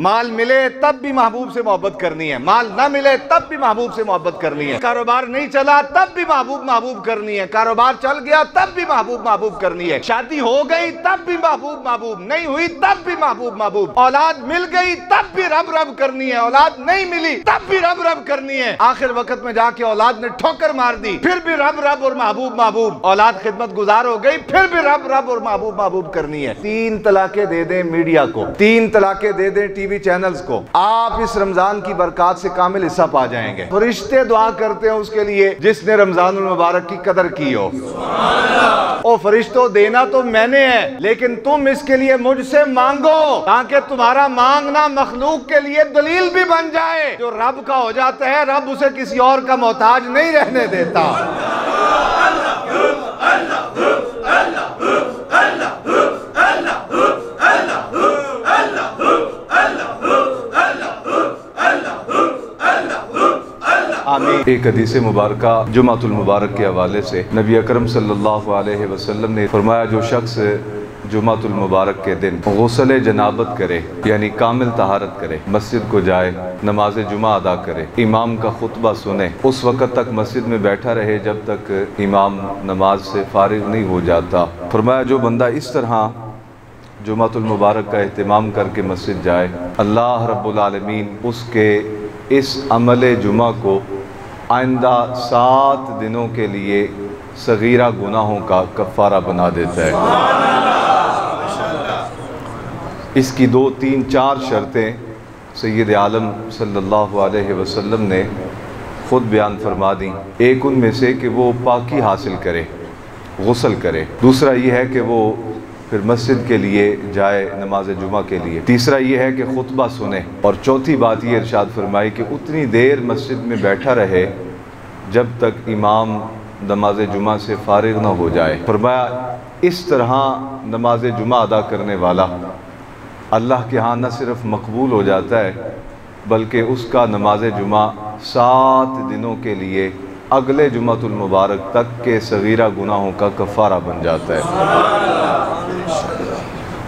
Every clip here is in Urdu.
مال ملے تب بھی محبوب سے محبت کرنی ہے، مال نہ ملے تب بھی محبوب سے محبت کرنی ہے، کاروبار نہیں چلا تب بھی محبوب محبوب کرنی ہے، کاروبار چل گیا تب بھی محبوب محبوب کرنی ہے، شادی ہو گئی تب بھی محبوب محبوب، نہیں ہوئی تب بھی محبوب محبوب، اولاد مل گئی تب بھی رب رب کرنی ہے، اولاد نہیں ملی تب بھی رب رب کرنی ہے، آخر وقت میں جا کے اولاد نے ٹھوکر مار دی پھر بھی رب رب اور محبوب محبوب، اولاد خدمت گزار ہو گئی پھر بھی رب رب اور محبوب محبوب کرنی ہے۔ 3 طلاقیں دے دیں میڈیا کو، 3 طلاقیں دے دیں ٹی وی چینلز کو، آپ اس رمضان کی برکات سے کامل حصہ پا جائیں گے۔ فرشتے دعا کرتے ہیں اس کے لیے جس نے رمضان المبارک کی قدر کی ہو۔ او فرشتوں، دینا تو میں نے ہے لیکن تم اس کے لیے مجھ سے مانگو تاکہ تمہارا مانگنا مخلوق کے لیے دلیل بھی بن جائے۔ جو رب کا ہو جاتا ہے رب اسے کسی اور کا محتاج نہیں رہنے دیتا۔ آمین۔ ایک حدیث مبارکہ جمعۃ المبارک کے حوالے سے نبی اکرم صلی اللہ علیہ وسلم نے فرمایا، جو شخص جمعۃ المبارک کے دن غسل جنابت کرے یعنی کامل طہارت کرے، مسجد کو جائے، نماز جمعہ ادا کرے، امام کا خطبہ سنے، اس وقت تک مسجد میں بیٹھا رہے جب تک امام نماز سے فارغ نہیں ہو جاتا۔ فرمایا جو بندہ اس طرح جمعۃ المبارک کا اہتمام کر کے مسجد جائے، اللہ رب العالمین اس کے اس عمل جمعہ کو آئندہ 7 دنوں کے لیے صغیرہ گناہوں کا کفارہ بنا دیتا ہے۔ اس کی 2 3 4 شرطیں سید عالم صلی اللہ علیہ وسلم نے خود بیان فرما دیں۔ ایک ان میں سے کہ وہ پاکی حاصل کرے، غسل کرے، دوسرا یہ ہے کہ وہ پھر مسجد کے لیے جائے نماز جمعہ کے لیے، تیسرا یہ ہے کہ خطبہ سنے، اور چوتھی بات یہ ارشاد فرمائی کہ اتنی دیر مسجد میں بیٹھا رہے جب تک امام نماز جمعہ سے فارغ نہ ہو جائے۔ فرمایا اس طرح نماز جمعہ ادا کرنے والا اللہ کے ہاں نہ صرف مقبول ہو جاتا ہے بلکہ اس کا نماز جمعہ 7 دنوں کے لیے اگلے جمعۃ المبارک تک کے صغیرہ گناہوں کا کفارہ بن جاتا ہے۔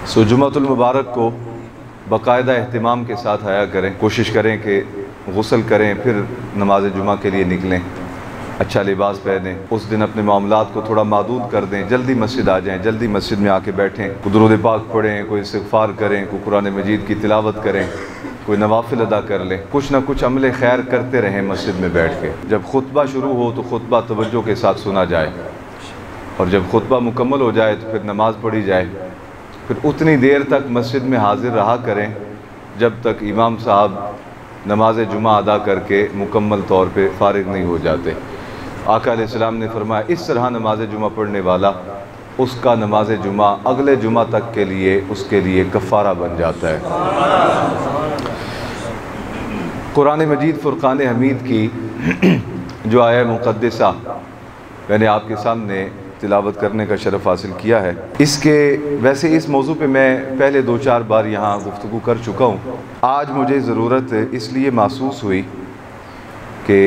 سو جمعۃ المبارک کو باقاعدہ اہتمام کے ساتھ آیا کریں، کوشش کریں کہ غسل کریں پھر نماز جمعہ کے لیے نکلیں، اچھا لباس پہنیں، اس دن اپنے معاملات کو تھوڑا محدود کر دیں، جلدی مسجد آ جائیں، جلدی مسجد میں آ کے بیٹھیں، کوئی درود پاک پڑھیں، کوئی استغفار کریں، کوئی قرآن مجید کی تلاوت کریں، کوئی نوافل ادا کر لیں، کچھ نہ کچھ عمل خیر کرتے رہیں مسجد میں بیٹھ کے۔ جب خطبہ شروع ہو تو خطبہ توجہ کے ساتھ سنا جائے، اور جب خطبہ مکمل ہو جائے تو پھر نماز پڑھی جائے، پھر اتنی دیر تک مسجد میں حاضر رہا کریں جب تک امام صاحب نماز جمعہ ادا کر کے مکمل طور پہ فارغ نہیں ہو جاتے۔ آقا علیہ السلام نے فرمایا اس طرح نماز جمعہ پڑھنے والا اس کا نماز جمعہ اگلے جمعہ تک کے لیے اس کے لیے کفارہ بن جاتا ہے۔ قرآن مجید فرقان حمید کی جو آیہ مقدسہ میں نے آپ کے سامنے تلاوت کرنے کا شرف حاصل کیا ہے، ویسے اس موضوع پہ میں پہلے 2-4 بار یہاں گفتگو کر چکا ہوں۔ آج مجھے ضرورت اس لیے محسوس ہوئی کہ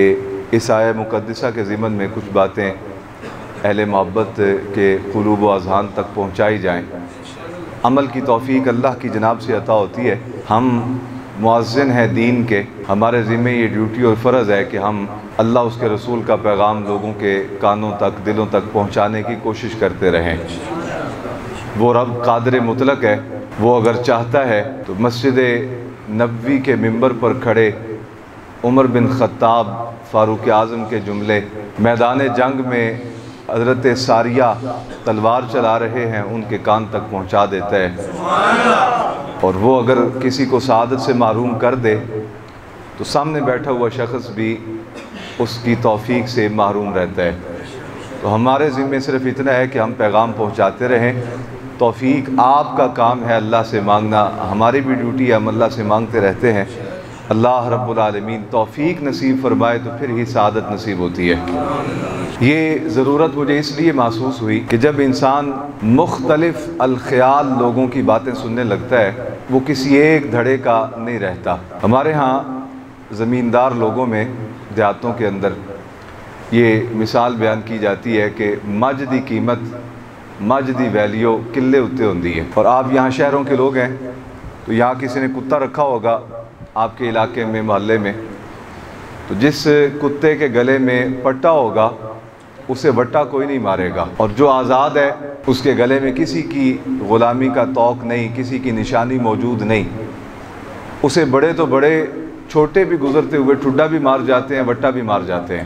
اس آیہ مقدسہ کے ضمن میں کچھ باتیں اہل محبت کے قلوب و اذہان تک پہنچائی جائیں۔ عمل کی توفیق اللہ کی جناب سے عطا ہوتی ہے۔ ہم مؤذن ہیں دین کے، ہمارے ذمہ یہ ڈیوٹی اور فرض ہے کہ ہم اللہ اس کے رسول کا پیغام لوگوں کے کانوں تک، دلوں تک پہنچانے کی کوشش کرتے رہیں۔ وہ رب قادر مطلق ہے، وہ اگر چاہتا ہے تو مسجد نبوی کے ممبر پر کھڑے عمر بن خطاب فاروق اعظم کے جملے، میدان جنگ میں حضرت ساریہ تلوار چلا رہے ہیں، ان کے کان تک پہنچا دیتا ہے، اور وہ اگر کسی کو سعادت سے محروم کر دے تو سامنے بیٹھا ہوا شخص بھی اس کی توفیق سے محروم رہتا ہے۔ تو ہمارے ذمہ صرف اتنا ہے کہ ہم پیغام پہنچاتے رہیں، توفیق آپ کا کام ہے اللہ سے مانگنا، ہماری بھی ڈیوٹی ہے، ہم اللہ سے مانگتے رہتے ہیں، اللہ رب العالمین توفیق نصیب فرمائے تو پھر ہی سعادت نصیب ہوتی ہے۔ یہ ضرورت مجھے اس لیے محسوس ہوئی کہ جب انسان مختلف الخیال لوگوں کی باتیں سننے لگتا ہے وہ کسی ایک دھڑے کا نہیں رہتا۔ ہمارے ہاں زمیندار لوگوں میں دیہاتوں کے اندر یہ مثال بیان کی جاتی ہے کہ مجھ دی قیمت، مجھ دی ویلیو کلے اتے ہوندی ہے، اور آپ یہاں شہروں کے لوگ ہیں تو یہاں کسی نے کتا رکھا ہوگا آپ کے علاقے میں، محلے میں، تو جس کتے کے گلے میں پٹا ہوگا اسے وٹا کوئی نہیں مارے گا، اور جو آزاد ہے اس کے گلے میں کسی کی غلامی کا توق نہیں، کسی کی نشانی موجود نہیں، اسے بڑے تو بڑے چھوٹے بھی گزرتے ہوئے ٹھڈا بھی مار جاتے ہیں، وٹا بھی مار جاتے ہیں۔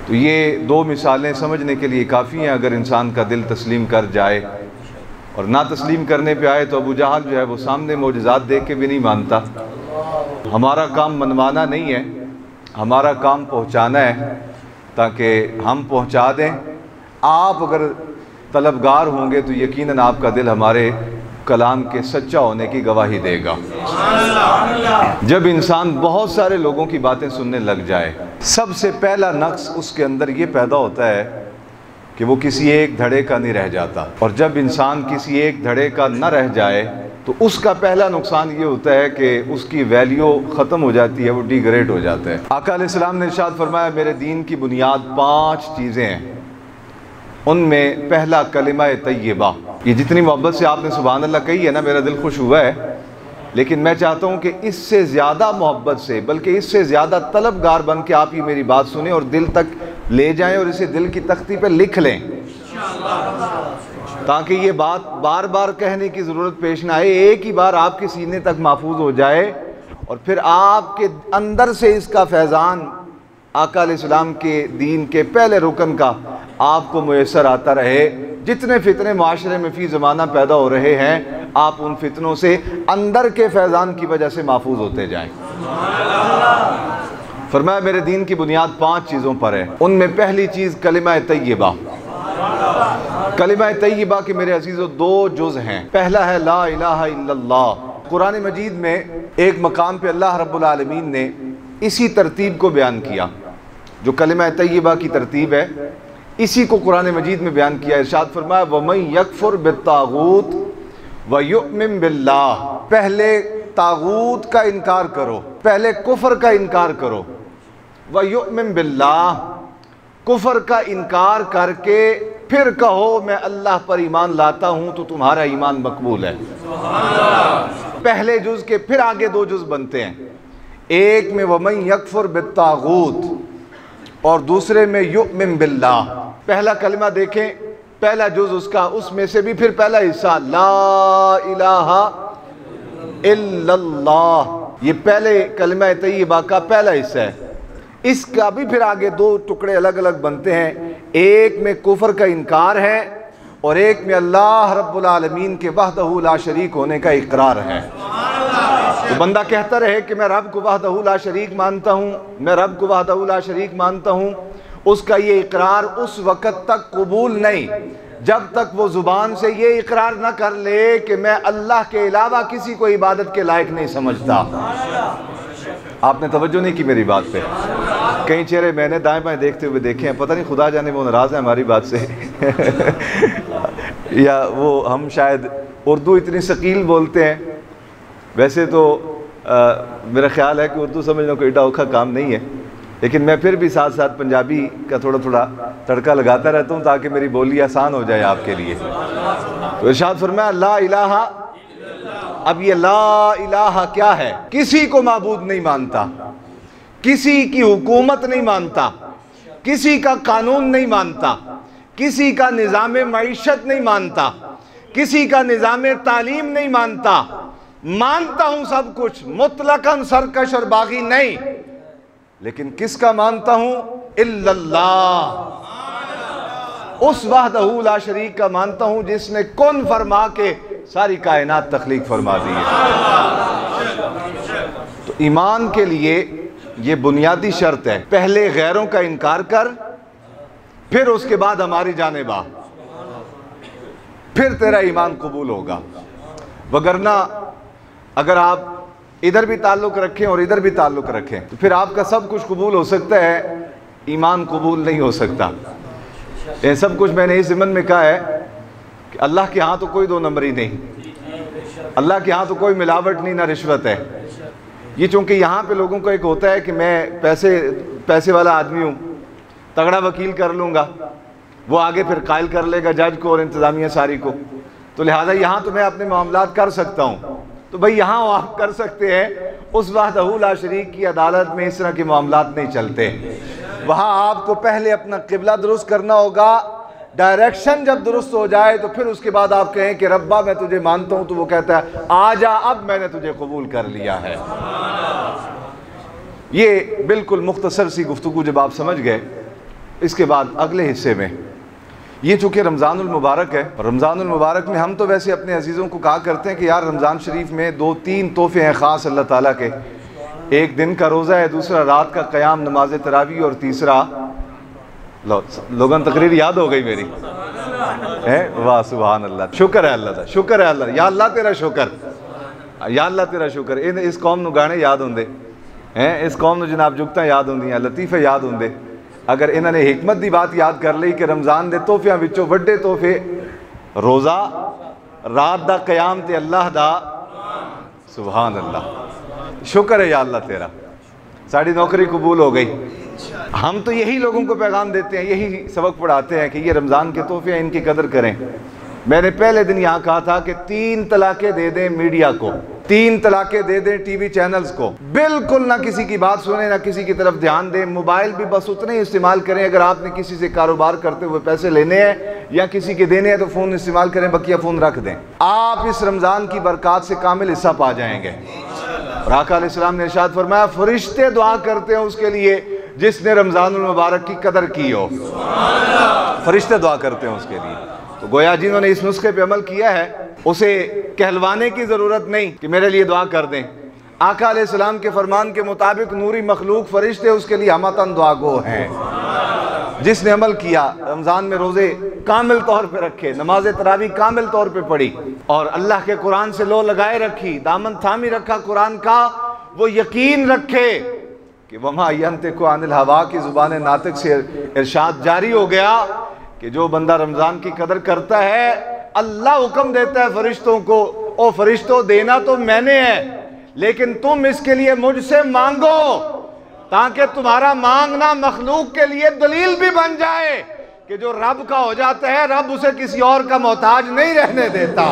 تو یہ دو مثالیں سمجھنے کے لیے کافی ہیں اگر انسان کا دل تسلیم کر جائے، اور نہ تسلیم کرنے پہ آئے تو ابو جہل جو ہے وہ سامنے معجزات دیکھ کے بھی نہیں مانتا۔ ہمارا کام منوانا نہیں ہے، ہمارا کام پہنچانا ہے تاکہ ہم پہنچا دیں۔ آپ اگر طلبگار ہوں گے تو یقیناً آپ کا دل ہمارے کلام کے سچا ہونے کی گواہی دے گا۔ جب انسان بہت سارے لوگوں کی باتیں سننے لگ جائے، سب سے پہلا نقص اس کے اندر یہ پیدا ہوتا ہے کہ وہ کسی ایک دھڑے کا نہیں رہ جاتا، اور جب انسان کسی ایک دھڑے کا نہ رہ جائے تو اس کا پہلا نقصان یہ ہوتا ہے کہ اس کی ویلیو ختم ہو جاتی ہے، وہ ڈی گریڈ ہو جاتا ہے۔ آقا علیہ السلام نے ارشاد فرمایا میرے دین کی بنیاد 5 چیزیں ہیں، ان میں پہلا کلمہ طیبہ۔ یہ جتنی محبت سے آپ نے سبحان اللہ کہی ہے نا، میرا دل خوش ہوا ہے، لیکن میں چاہتا ہوں کہ اس سے زیادہ محبت سے، بلکہ اس سے زیادہ طلبگار بن کے آپ ہی میری بات سنیں اور دل تک لے جائیں اور اسے دل کی تختی پہ لکھ لیں، تاکہ یہ بات بار بار کہنے کی ضرورت پیش نہ آئے، ایک ہی بار آپ کے سینے تک محفوظ ہو جائے، اور پھر آپ کے اندر سے اس کا فیضان آقا علیہ السلام کے دین کے پہلے رکن کا آپ کو میسر آتا رہے۔ جتنے فتنے معاشرے میں فی زمانہ پیدا ہو رہے ہیں، آپ ان فتنوں سے اندر کے فیضان کی وجہ سے محفوظ ہوتے جائیں۔ فرمایا میرے دین کی بنیاد 5 چیزوں پر ہے، ان میں پہلی چیز کلمہ طیبہ۔ کلمہ طیبہ کے میرے عزیزو 2 جز ہیں۔ پہلا ہے لا الہ الا اللہ۔ قرآن مجید میں ایک مقام پہ اللہ رب العالمین نے اسی ترتیب کو بیان کیا، جو کلمہ طیبہ کی ترتیب ہے، اسی کو قرآن مجید میں بیان کیا۔ ارشاد فرمایا وَمَن يَكْفُرْ بِالطَّاغُوتِ وَيُؤْمِن بِاللَّهِ۔ پہلے طاغوت کا انکار کرو، پہلے کفر کا انکار کرو، وَيُؤْمِن بِاللَّهِ، کفر کا انکار کر کے پھر کہو میں اللہ پر ایمان لاتا ہوں، تو تمہارا ایمان مقبول ہے۔ پہلے جز کے پھر آگے 2 جز بنتے ہیں، ایک میں وَمَن يَكْفُرْ بِالطَّاغُوتِ اور دوسرے میں یؤمن باللہ۔ پہلا کلمہ دیکھیں، پہلا جز اس میں سے بھی پھر پہلا حصہ لا الہ الا اللہ، یہ پہلے کلمہ طیبہ کا پہلا حصہ ہے۔ اس کا بھی پھر آگے 2 ٹکڑے الگ الگ بنتے ہیں، ایک میں کفر کا انکار ہے اور ایک میں اللہ رب العالمین کے وحدہ لا شریک ہونے کا اقرار ہے۔ تو بندہ کہتا رہے کہ میں رب کو وحدہ لا شریک مانتا ہوں، میں رب کو وحدہ لا شریک مانتا ہوں، اس کا یہ اقرار اس وقت تک قبول نہیں جب تک وہ زبان سے یہ اقرار نہ کر لے کہ میں اللہ کے علاوہ کسی کو عبادت کے لائق نہیں سمجھتا۔ آپ نے توجہ نہیں کی میری بات پہ؟ کئی چہرے میں نے دائیں بائیں دیکھتے ہوئے دیکھے ہیں، پتہ نہیں خدا جانے وہ ناراض ہے ہماری بات سے یا وہ ہم شاید اردو اتنی ثقیل بولتے ہیں۔ ویسے تو میرا خیال ہے کہ اردو سمجھنا کوئی ایڈا اوکھا کام نہیں ہے، لیکن میں پھر بھی ساتھ ساتھ پنجابی کا تھوڑا تھوڑا تڑکا لگاتا رہتا ہوں تاکہ میری بولی آسان ہو جائے آپ کے لیے۔ تو ارشاد فرمایا لا الہ، اب یہ لا الہ کیا ہے؟ کسی کو معبود نہیں مانتا، کسی کی حکومت نہیں مانتا، کسی کا قانون نہیں مانتا، کسی کا نظام معیشت نہیں مانتا، کسی کا نظام تعلیم نہیں مانتا، مانتا ہوں سب کچھ، مطلقاً سرکش اور باغی نہیں، لیکن کس کا مانتا ہوں؟ الا اللہ، اس وحدہ لا شریک کا مانتا ہوں جس نے کن فرما کے ساری کائنات تخلیق فرما دی ہے۔ تو ایمان کے لیے یہ بنیادی شرط ہے، پہلے غیروں کا انکار کر، پھر اس کے بعد ہماری جانب آ، پھر تیرا ایمان قبول ہوگا۔ وگرنہ اگر آپ ادھر بھی تعلق رکھیں اور ادھر بھی تعلق رکھیں تو پھر آپ کا سب کچھ قبول ہو سکتا ہے، ایمان قبول نہیں ہو سکتا۔ یہ سب کچھ میں نے اس ضمن میں کہا ہے کہ اللہ کے ہاں تو کوئی 2 نمبری نہیں، اللہ کے ہاں تو کوئی ملاوٹ نہیں، نہ رشوت ہے۔ یہ چونکہ یہاں پہ لوگوں کو ایک ہوتا ہے کہ میں پیسے والا آدمی ہوں، تگڑا وکیل کر لوں گا، وہ آگے پھر قائل کر لے گا جج کو اور انتظامیہ ساری کو، تو لہٰذا یہاں تو میں اپنے معاملات کر سکتا ہوں۔ تو بھئی یہاں آپ کر سکتے ہیں، اس وحدہ لا شریک کی عدالت میں اس طرح کے معاملات نہیں چلتے. وہاں آپ کو پہلے اپنا قبلہ درست کرنا ہوگا، ڈائریکشن جب درست ہو جائے تو پھر اس کے بعد آپ کہیں کہ ربا میں تجھے مانتا ہوں، تو وہ کہتا ہے آ جا اب میں نے تجھے قبول کر لیا ہے. یہ بالکل مختصر سی گفتگو جب آپ سمجھ گئے، اس کے بعد اگلے حصے میں یہ چونکہ رمضان المبارک ہے، رمضان المبارک میں ہم تو ویسے اپنے عزیزوں کو کہا کرتے ہیں کہ یار رمضان شریف میں 2-3 تحفے ہیں خاص اللہ تعالیٰ کے. ایک دن کا روزہ ہے، دوسرا رات کا قیام نماز تراویح، اور تیسرا لوگاں تقریر یاد ہو گئی میری ہے. واہ سبحان اللہ، شکر ہے اللہ کا، شکر ہے اللہ، یا اللہ تیرا شکر، یا اللہ تیرا شکر. اس قوم نو گانے یاد ہوندے ہیں، اس قوم نو جناب جگتاں یاد ہوندیاں، لطیفے یاد ہوندے. اگر انہوں نے حکمت دی بات یاد کر لی کہ رمضان دے تحفیاں وچوں وڈے تحفے روزہ، رات دا قیام تے اللہ دا، سبحان اللہ، شکر ہے یا اللہ تیرا، ساری نوکری قبول ہو گئی. ہم تو یہی لوگوں کو پیغام دیتے ہیں، یہی سبق پڑھاتے ہیں کہ یہ رمضان کے تحفے ہیں، ان کی قدر کریں. میں نے پہلے دن یہاں کہا تھا کہ 3 طلاقیں دے دیں میڈیا کو، 3 طلاقیں دے دیں ٹی وی چینلز کو، بالکل نہ کسی کی بات سنیں، نہ کسی کی طرف دھیان دیں. موبائل بھی بس اتنے ہی استعمال کریں اگر آپ نے کسی سے کاروبار کرتے ہوئے پیسے لینے ہیں یا کسی کے دینے ہیں تو فون استعمال کریں، بقیہ فون رکھ دیں. آپ اس رمضان کی برکات سے کامل حصہ پا جائیں گے. اور آقا علیہ السلام نے ارشاد فرمایا فرشتے دعا کرتے ہیں اس کے لیے جس نے رمضان المبارک کی قدر کی ہو. فرشتے دعا کرتے ہیں اس کے لیے. تو گویا جنہوں نے اس نسخے پہ عمل کیا ہے اسے کہلوانے کی ضرورت نہیں کہ میرے لیے دعا کر دیں. آقا علیہ السلام کے فرمان کے مطابق نوری مخلوق فرشتے اس کے لیے ہمتاً دعا گو ہیں. جس نے عمل کیا، رمضان میں روزے کامل طور پہ رکھے، نماز تراویح کامل طور پہ پڑھی، اور اللہ کے قرآن سے لو لگائے رکھی، دامن تھامی رکھا قرآن کا، وہ یقین رکھے کہ وما ینطق عن الہوا کی زبان ناطق سے ارشاد جاری ہو گیا کہ جو بندہ رمضان کی قدر کرتا ہے اللہ حکم دیتا ہے فرشتوں کو، او فرشتوں دینا تو میں نے ہے لیکن تم اس کے لیے مجھ سے مانگو تاکہ تمہارا مانگنا مخلوق کے لیے دلیل بھی بن جائے کہ جو رب کا ہو جاتا ہے رب اسے کسی اور کا محتاج نہیں رہنے دیتا.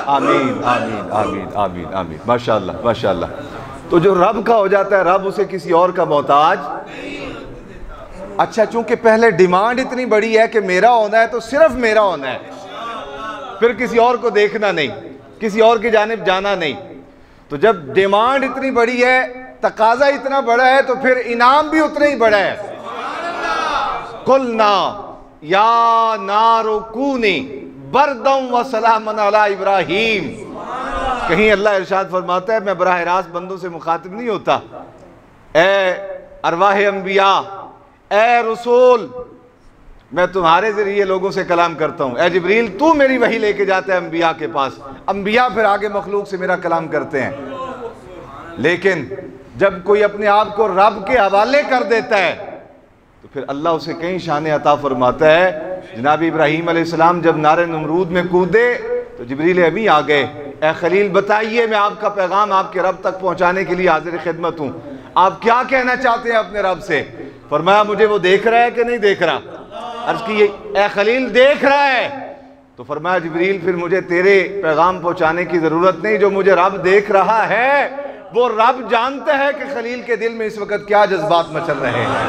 آمین آمین آمین آمین آمین، ماشاءاللہ ماشاءاللہ. تو جو رب کا ہو جاتا ہے رب اسے کسی اور کا محتاج. اچھا، چونکہ پہلے ڈیمانڈ اتنی بڑی ہے کہ میرا ہونا ہے تو صرف میرا ہونا ہے، پھر کسی اور کو دیکھنا نہیں، کسی اور کی جانب جانا نہیں. تو جب ڈیمانڈ اتنی بڑی ہے، تقاضا اتنا بڑا ہے، تو پھر انعام بھی اتنا ہی بڑا ہے. قلنا یا نار کونی بردم و سلام علی ابراہیم. کہیں اللہ ارشاد فرماتا ہے میں براہ راست بندوں سے مخاطب نہیں ہوتا، اے ارواح انبیاء، اے رسول، میں تمہارے ذریعے لوگوں سے کلام کرتا ہوں. اے جبریل تو میری وحی لے کے جاتا ہے انبیاء کے پاس، انبیاء پھر آگے مخلوق سے میرا کلام کرتے ہیں. لیکن جب کوئی اپنے آپ کو رب کے حوالے کر دیتا ہے تو پھر اللہ اسے کئی شان عطا فرماتا ہے. جناب ابراہیم علیہ السلام جب نار نمرود میں کودے تو جبریل امی آ گئے، اے خلیل بتائیے میں آپ کا پیغام آپ کے رب تک پہنچانے کے لیے حاضر خدمت ہوں، آپ کیا کہنا چاہتے ہیں اپنے رب سے؟ فرمایا مجھے وہ دیکھ رہا ہے کہ نہیں دیکھ رہا؟ عرض کی اے خلیل دیکھ رہا ہے. تو فرمایا جبریل پھر مجھے تیرے پیغام پہنچانے کی ضرورت نہیں، جو مجھے رب دیکھ رہا ہے وہ رب جانتا ہے کہ خلیل کے دل میں اس وقت کیا جذبات مچل رہے ہیں.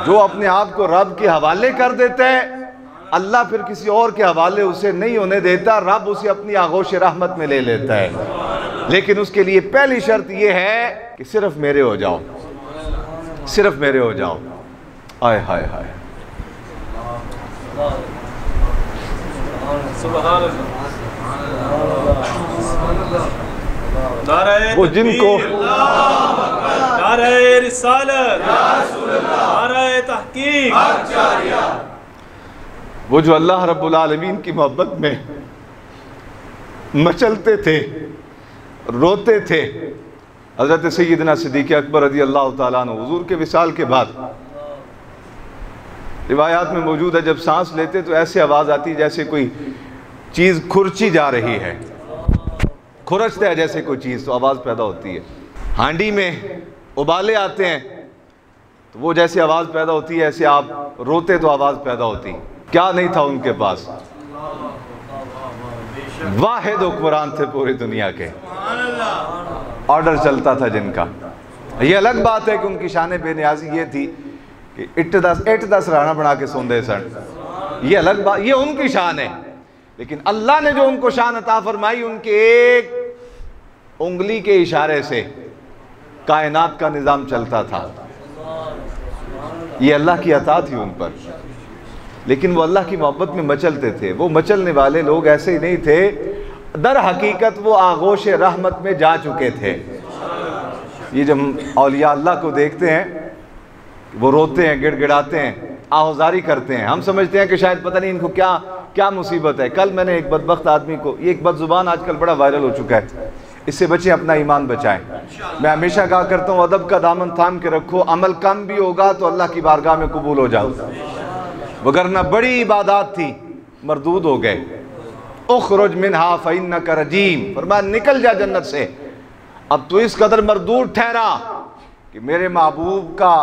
جو اپنے آپ کو رب کے حوالے کر دیتا ہے اللہ پھر کسی اور کے حوالے اسے نہیں ہونے دیتا، رب اسے اپنی آغوش رحمت میں لے لیتا ہے. لیکن اس کے لیے پہلی شرط یہ ہے کہ صرف میرے ہو جاؤ، صرف میرے ہو جاؤ. آئے ہائے ہائے، وہ جن کو نعرہ رسالت، نعرہ تحقیق، وہ جو اللہ رب العالمین کی محبت میں مچلتے تھے، روتے تھے. حضرت سیدنا صدیق اکبر رضی اللہ تعالیٰ عنہ حضور کے وصال کے بعد روایات میں موجود ہے جب سانس لیتے تو ایسے آواز آتی جیسے کوئی چیز کھرچی جا رہی ہے، کھرچتا ہے جیسے کوئی چیز، تو آواز پیدا ہوتی ہے. ہانڈی میں ابالے آتے ہیں تو وہ جیسے آواز پیدا ہوتی ہے ایسے آپ روتے تو آواز پیدا ہوتی. کیا نہیں تھا ان کے پاس؟ واحد حکمران تھے پوری دنیا کے, آرڈر چلتا تھا جن کا. یہ الگ بات ہے کہ ان کی شان بے نیازی یہ تھی کہ اٹھ دس رانا بنا کے سوندے سن, یہ الگ بات, یہ ان کی شان ہے. لیکن اللہ نے جو ان کو شان عطا فرمائی, ان کے ایک انگلی کے اشارے سے کائنات کا نظام چلتا تھا. یہ اللہ کی عطا تھی ان پر. لیکن وہ اللہ کی محبت میں مچلتے تھے. وہ مچلنے والے لوگ ایسے ہی نہیں تھے, در حقیقت وہ آغوش رحمت میں جا چکے تھے. یہ جب اولیاء اللہ کو دیکھتے ہیں وہ روتے ہیں, گڑ گڑاتے ہیں, آہوزاری کرتے ہیں, ہم سمجھتے ہیں کہ شاید پتہ نہیں ان کو کیا مصیبت ہے. کل میں نے ایک بدبخت آدمی کو, یہ ایک بد زبان آج کل بڑا وائرل ہو چکا ہے, اس سے بچیں, اپنا ایمان بچائیں. میں ہمیشہ کہا کرتا ہوں ادب کا دامن تھام کے رکھو, عمل کم بھی ہوگا تو اللہ کی بارگاہ میں قبول ہو جاؤ, وگرنہ بڑی عبادات تھی مردود ہو گئے. اخرج منہا فإنک رجیم, فرمایا نکل جا جنت سے, اب تو اس قدر مردود ٹھہرا کہ میرے محبوب کا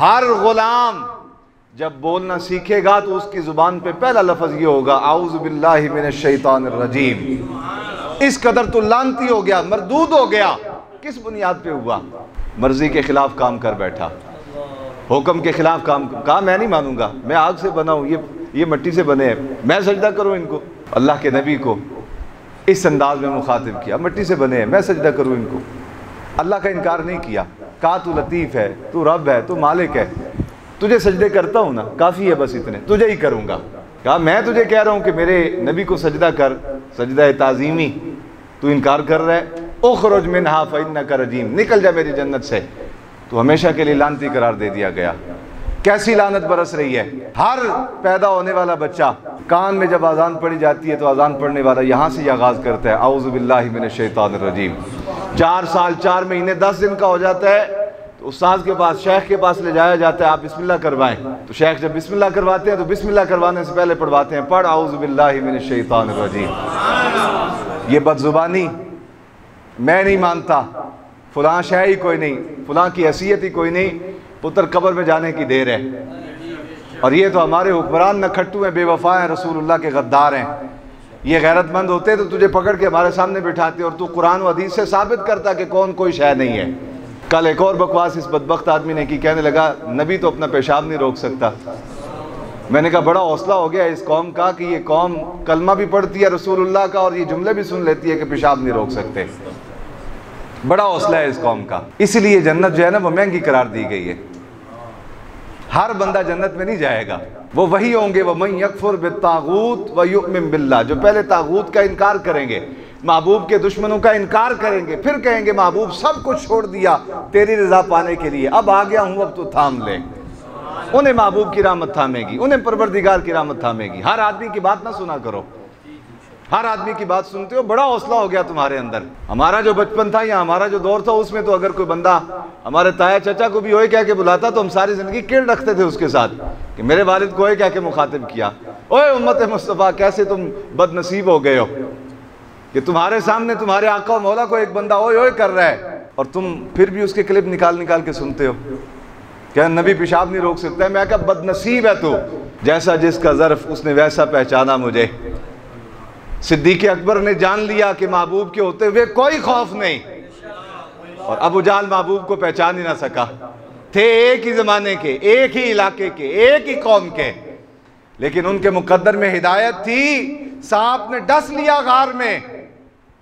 ہر غلام جب بولنا سیکھے گا تو اس کی زبان پہ پہلا لفظ یہ ہوگا اعوذ باللہ من الشیطان الرجیم. اس قدر تو لعنتی ہو گیا, مردود ہو گیا. کس بنیاد پہ ہوا؟ مرضی کے خلاف کام کر بیٹھا, حکم کے خلاف کام کہا میں نہیں مانوں گا, میں آگ سے بنا ہوں, یہ مٹی سے بنے ہیں, میں سجدہ کروں ان کو. اللہ کے نبی کو اس انداز میں مخاطب کیا, مٹی سے بنے ہیں, میں سجدہ کروں ان کو. اللہ کا انکار نہیں کیا, کہا تو لطیف ہے, تو رب ہے, تو مالک ہے, تجھے سجدے کرتا ہوں نا, کافی ہے بس اتنے, تجھے ہی کروں گا. کہا میں تجھے کہہ رہا ہوں کہ میرے نبی کو سجدہ کر, سجدہ تعظیمی, تو انکار کر رہا ہے. اخرج منہا فإنک رجیم, نکل جا میری جنت سے. تو ہمیشہ کے لیے لعنتی قرار دے دیا گیا. کیسی لعنت برس رہی ہے. ہر پیدا ہونے والا بچہ کان میں جب اذان پڑھی جاتی ہے تو اذان پڑھنے والا یہاں سے آغاز کرتا ہے اعوذ باللہ من الشیطان الرجیم. 4 سال 4 مہینے 10 دن کا ہو جاتا ہے تو استاذ کے پاس, شیخ کے پاس لے جایا جاتا ہے, آپ بسم اللہ کروائیں. تو شیخ جب بسم اللہ کرواتے ہیں تو بسم اللہ کروانے سے پہلے پڑھواتے ہیں پڑھ اعوذ باللہ من الشیطان الرجیم. یہ بد زبانی, میں نہیں مانتا, فلاں شے ہی کوئی نہیں, فلاں کی حیثیت ہی کوئی نہیں, پتر قبر میں جانے کی دیر ہے. اور یہ تو ہمارے حکمران نہ کھٹو ہیں, بے وفا ہیں, رسول اللہ کے غدار ہیں. یہ غیرت مند ہوتے تو تجھے پکڑ کے ہمارے سامنے بٹھاتے اور تو قرآن و حدیث سے ثابت کرتا کہ کون کوئی شے نہیں ہے. کل ایک اور بکواس اس بدبخت آدمی نے کی, کہنے لگا نبی تو اپنا پیشاب نہیں روک سکتا. میں نے کہا بڑا حوصلہ ہو گیا اس قوم کا کہ یہ قوم کلمہ بھی پڑھتی ہے رسول اللہ کا اور یہ جملے بھی سن لیتی ہے کہ پیشاب نہیں روک سکتے. بڑا حوصلہ ہے اس قوم کا. اسی لیے جنت جو ہے نا وہ مہنگی قرار دی گئی ہے. ہر بندہ جنت میں نہیں جائے گا. وہ وہی ہوں گے وَمَن يَكْفُرْ بِالطَّاغُوتِ وَيُؤْمِن بِاللَّهِ, جو پہلے طاغوت کا انکار کریں گے, محبوب کے دشمنوں کا انکار کریں گے, پھر کہیں گے محبوب سب کچھ چھوڑ دیا تیری رضا پانے کے لیے, اب آ گیا ہوں, اب تو تھام لے. انہیں محبوب کی رحمت تھامے گی, انہیں پروردگار کی رحمت تھامے گی. ہر آدمی کی بات نہ سنا کرو, ہر آدمی کی بات سنتے ہو. بڑا حوصلہ ہو گیا تمہارے اندر. ہمارا جو بچپن تھا یا ہمارا جو دور تھا اس میں تو اگر کوئی بندہ ہمارے تایا چچا کو بھی ہوئے کہہ کے بلاتا تو ہم ساری زندگی کیڑ رکھتے تھے اس کے ساتھ کہ میرے والد کو ہوئے کہہ کے مخاطب کیا, اوے امت مصطفیٰ کیسے تم بد نصیب ہو گئے ہو کہ تمہارے سامنے تمہارے آقا و مولا کو ایک بندہ اوئے اوئے کر رہا ہے اور تم پھر بھی اس کے کلپ نکال نکال کے سنتے ہو کہ نبی پیشاب نہیں روک سکتا ہے. میں کہا بد نصیب ہے تو, جیسا جس کا ظرف اس نے ویسا پہچانا مجھے. صدیق اکبر نے جان لیا کہ محبوب کے ہوتے ہوئے کوئی خوف نہیں, اور ابو جہل محبوب کو پہچان ہی نہ سکا. تھے ایک ہی زمانے کے, ایک ہی علاقے کے, ایک ہی قوم کے, لیکن ان کے مقدر میں ہدایت تھی. سانپ نے ڈس لیا غار میں,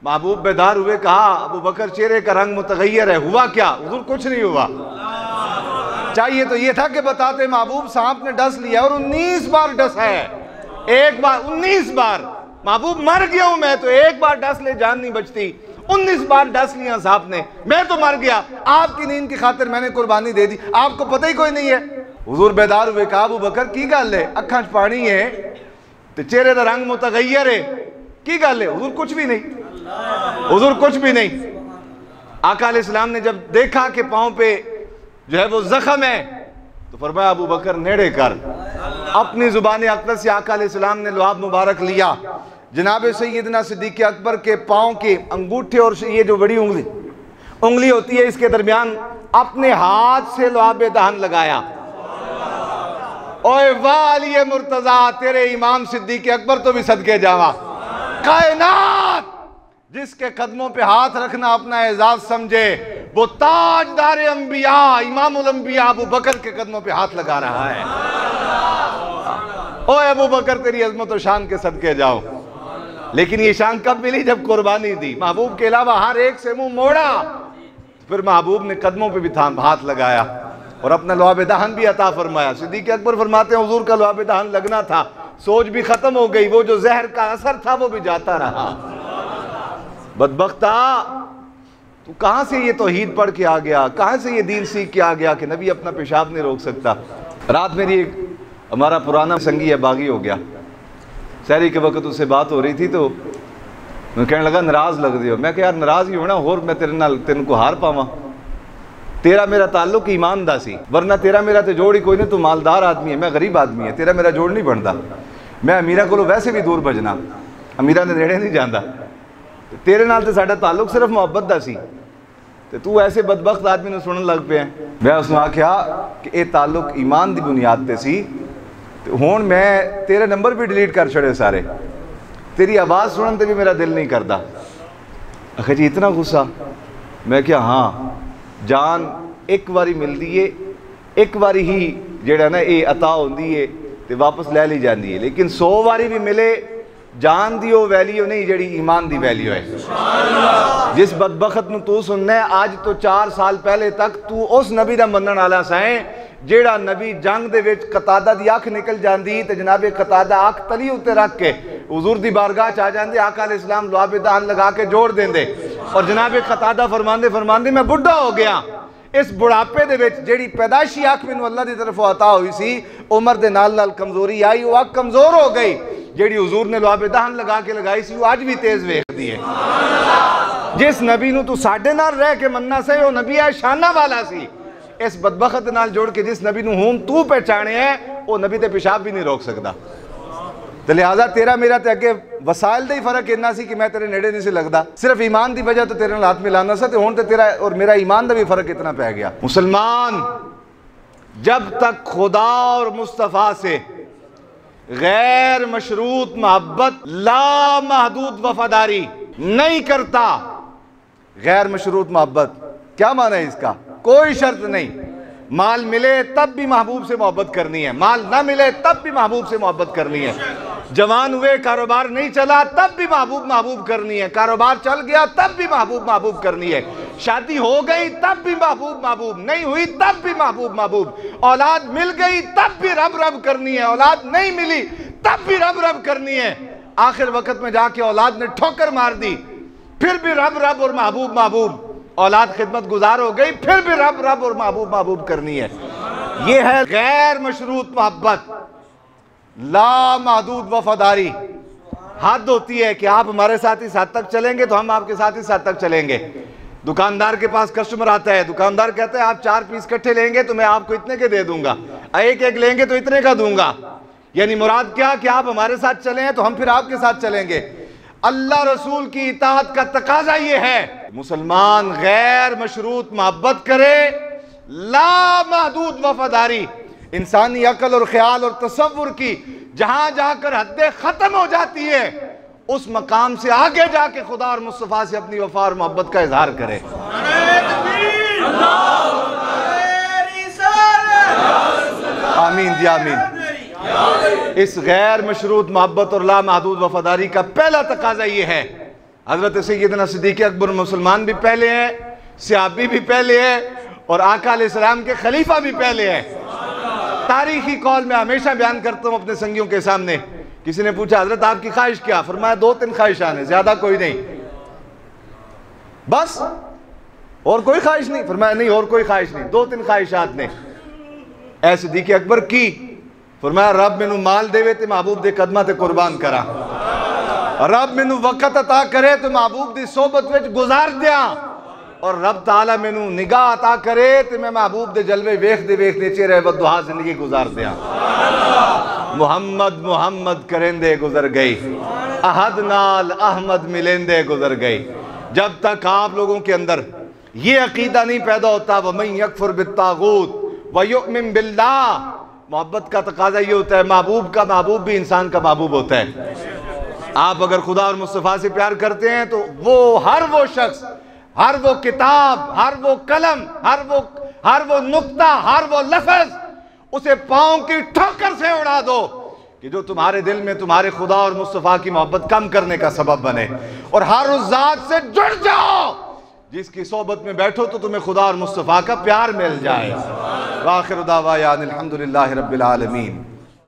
محبوب بیدار ہوئے, کہا ابو بکر چہرے کا رنگ متغیر ہے, ہوا کیا؟ حضور کچھ نہیں ہوا. چاہیے تو یہ تھا کہ بتاتے محبوب سانپ نے ڈس لیا اور 19 بار ڈس ہے, ایک بار 19 بار. محبوب مر گیا ہوں میں تو, ایک بار ڈس لے جان نہیں بچتی, 19 بار ڈس لیا سانپ نے, میں تو مر گیا, آپ کی نیند کی خاطر میں نے قربانی دے دی, آپ کو پتہ ہی کوئی نہیں ہے. حضور بیدار ہوئے, کہا ابو بکر کی گل ہے, اکھاں چ پانی ہے تے چہرے دا رنگ متغیر ہے, کی گل ہے؟ حضور کچھ بھی نہیں, حضور کچھ بھی نہیں. آقا علیہ السلام نے جب دیکھا کہ پاؤں پہ جو ہے وہ زخم ہے تو فرمایا ابو بکر نیڑے کر. اپنی زبان اقدس سے آقا علیہ السلام نے لعاب مبارک لیا, جناب سیدنا صدیق اکبر کے پاؤں کے انگوٹھے اور یہ جو بڑی انگلی انگلی ہوتی ہے اس کے درمیان، اپنے ہاتھ سے لعاب دہن لگایا۔ اوے واہ علی مرتضیٰ، تیرے امام صدیق اکبر تو بھی صدقے جاوا۔ کائنات جس کے قدموں پہ ہاتھ رکھنا اپنا اعزاز سمجھے، وہ تاجدار انبیاء امام الانبیاء ابو بکر کے قدموں پہ ہاتھ لگا رہا ہے۔ اوے ابو بکر تیری عظمت و شان کے صدقے جاؤ۔ لیکن یہ شان کب ملی؟ جب قربانی دی، محبوب کے علاوہ ہر ایک سے منہ موڑا، پھر محبوب نے قدموں پہ بھی ہاتھ لگایا اور اپنا لعاب دہن بھی عطا فرمایا۔ صدیق اکبر فرماتے ہیں حضور کا لعاب دہن لگنا تھا، سوج بھی ختم ہو گئی، وہ جو زہر کا اثر تھا وہ بھی جاتا رہا۔ بدبختہ تو کہاں سے یہ توحید پڑھ کے آ گیا، کہاں سے یہ دین سیکھ کے آ گیا کہ نبی اپنا پیشاب نہیں روک سکتا۔ رات میری ایک ہمارا پرانا سنگی ہے باغی ہو گیا، سحری کے وقت اس سے بات ہو رہی تھی تو میں کہنے لگا ناراض لگ دیو۔ میں کہ یار ناراض ہی ہونا، اور میں تیرے کو ہار پاواں، تیرا میرا تعلق ایمان دا سی، ورنہ تیرا میرا تے جوڑ ہی کوئی نہیں، تو مالدار آدمی ہے، میں غریب آدمی ہے، تیرا میرا جوڑ نہیں بنتا۔ میں امیرہ کو ویسے بھی دور بھجنا، امیرہ نے نیڑے نہیں جاندہ، تیرے نال تے ساڈا تعلق صرف محبت دا سی، تو ایسے بدبخت آدمی نے سنن لگ پہ ہیں۔ میں اس نے آکھیا کہ اے تعلق ایمان دی بنیاد تے سی، ہون میں تیرے نمبر بھی ڈیلیٹ کر چھڑے سارے، تیری آواز سنن تے بھی میرا دل نہیں کردا۔ اکھا جی اتنا غصہ؟ میں کیا ہاں، جان ایک واری مل دیئے، ایک واری ہی جیڑا نا اے عطا ہون دیئے تے واپس لے لی جان دیئے، لیکن 100 واری بھی ملے جان دیو ویلیو نہیں جیڑی ایمان دی ویلیو ہے۔ جس بدبخت نو تو سننا ہے، آج تو 4 سال پہلے تک تو اس نبی دا منن والا سائیں جیڑا نبی جنگ دے وچ قطادہ دی اکھ نکل جاندی تے جناب قطادہ اکھ تلی اتے رکھ کے حضور دی بارگاہ چاہ جاندے، آقا علیہ السلام لعاب دہن لگا کے جوڑ دیندے، اور جناب قطادہ فرماندے میں بڑھا ہو گیا۔ اس بڑھاپے دے وچ جیڑی پیدائشی اکھ مینوں اللہ دی طرف عطا ہوئی سی، عمر دے نال نال کمزوری آئی، وہ اکھ کمزور ہو گئی، جیڑی حضور نے لعاب دہن لگا کے لگائی سی وہ آج بھی تیز ویکھدی ہے۔ جس نبی نو تو ساڈے نال رہ کے مننا سے وہ نبی ہے شانہ والا سی، اس بدبخت نال جوڑ کے جس نبی نو ہون تو پہچانے ہے وہ نبی تے پیشاب بھی نہیں روک سکتا۔ تو لہٰذا تیرا میرا تے اگے وسائل دا ہی فرق اتنا سی کہ میں تیرے نیڑے نہیں سے لگدا، صرف ایمان دی وجہ تو تیرے نال ہاتھ ملانا سا، تے ہون تے تیرا اور میرا ایمان دا بھی فرق اتنا پہ گیا۔ مسلمان جب تک خدا اور مصطفیٰ سے غیر مشروط محبت، لا محدود وفاداری نہیں کرتا، غیر مشروط محبت کیا معنی ہے اس کا؟ کوئی شرط نہیں، مال ملے تب بھی محبوب سے محبت کرنی ہے، مال نہ ملے تب بھی محبوب سے محبت کرنی ہے، جوان ہوئے کاروبار نہیں چلا تب بھی محبوب کرنی ہے، کاروبار چل گیا تب بھی محبوب کرنی ہے، شادی ہو گئی تب بھی محبوب نہیں ہوئی تب بھی محبوب، اولاد مل گئی تب بھی رب کرنی ہے، اولاد نہیں ملی تب بھی رب کرنی ہے، آخر وقت میں جا کے اولاد نے ٹھوکر مار دی، پھر بھی رب اور محبوب، اولاد خدمت گزار ہو گئی پھر بھی رب اور محبوب کرنی ہے۔ یہ ہے غیر مشروط محبت، لا محدود وفاداری۔ حد ہوتی ہے کہ آپ ہمارے ساتھ اس حد تک چلیں گے تو ہم آپ کے ساتھ اس حد تک چلیں گے۔ دکاندار کے پاس کسٹمر آتا ہے، دکاندار کہتا ہے آپ 4 پیس کٹھے لیں گے تو میں آپ کو اتنے کے دے دوں گا، ایک لیں گے تو اتنے کا دوں گا، یعنی مراد کیا کہ آپ ہمارے ساتھ چلیں تو ہم پھر آپ کے ساتھ چلیں گے۔ اللہ رسول کی اطاعت کا تقاضا یہ ہے، مسلمان غیر مشروط محبت کرے، لا محدود وفاداری۔ انسانی عقل اور خیال اور تصور کی جہاں جا کر حدیں ختم ہو جاتی ہے، اس مقام سے آگے جا کے خدا اور مصطفیٰ سے اپنی وفا اور محبت کا اظہار کرے۔ آمین جی آمین۔ اس غیر مشروط محبت اور لا محدود وفاداری کا پہلا تقاضا یہ ہے، حضرت سیدنا صدیق اکبر مسلمان بھی پہلے ہیں، صحابی بھی پہلے ہیں، اور آقا علیہ السلام کے خلیفہ بھی پہلے ہیں۔ تاریخی قول میں ہمیشہ بیان کرتا ہوں اپنے سنگیوں کے سامنے، کسی نے پوچھا حضرت آپ کی خواہش کیا؟ فرمایا 2-3 خواہشان ہیں، زیادہ کوئی نہیں، بس اور کوئی خواہش نہیں؟ فرمایا نہیں اور کوئی خواہش نہیں، 2-3 خواہشات نے۔ اے صدیق اکبر کی؟ فرمایا رب مینوں مال دے تے محبوب دے قدمہ تے قربان کرا، رب مینوں وقت عطا کرے تو محبوب دی صحبت وچ گزار دیاں، اور رب تعالیٰ مینوں نگاہ عطا کرے تے میں محبوب دے جلوے ویکھدے چہرے بددعا زندگی گزار دیاں۔ محمد کرندے گزر گئی، احد نال احمد ملیندے گزر گئی۔ جب تک آپ لوگوں کے اندر یہ عقیدہ نہیں پیدا ہوتا وَمَن يَكْفُرْ بِالطَّاغُوتِ وَيُؤْمِن بِاللَّهِ. محبت کا تقاضا یہ ہوتا ہے، محبوب کا محبوب بھی انسان کا محبوب ہوتا ہے. آپ اگر خدا اور مصطفیٰ سے پیار کرتے ہیں تو ہر وہ شخص، ہر وہ کتاب، ہر وہ قلم، ہر وہ نقطہ، ہر وہ لفظ، اسے پاؤں کی ٹھوکر سے اڑا دو کہ جو تمہارے دل میں تمہارے خدا اور مصطفیٰ کی محبت کم کرنے کا سبب بنے. اور ہر اس ذات سے جڑ جاؤ جس کی صحبت میں بیٹھو تو تمہیں خدا اور مصطفیٰ کا پیار مل جائے. وآخر دعوانا الحمدللہ رب العالمین.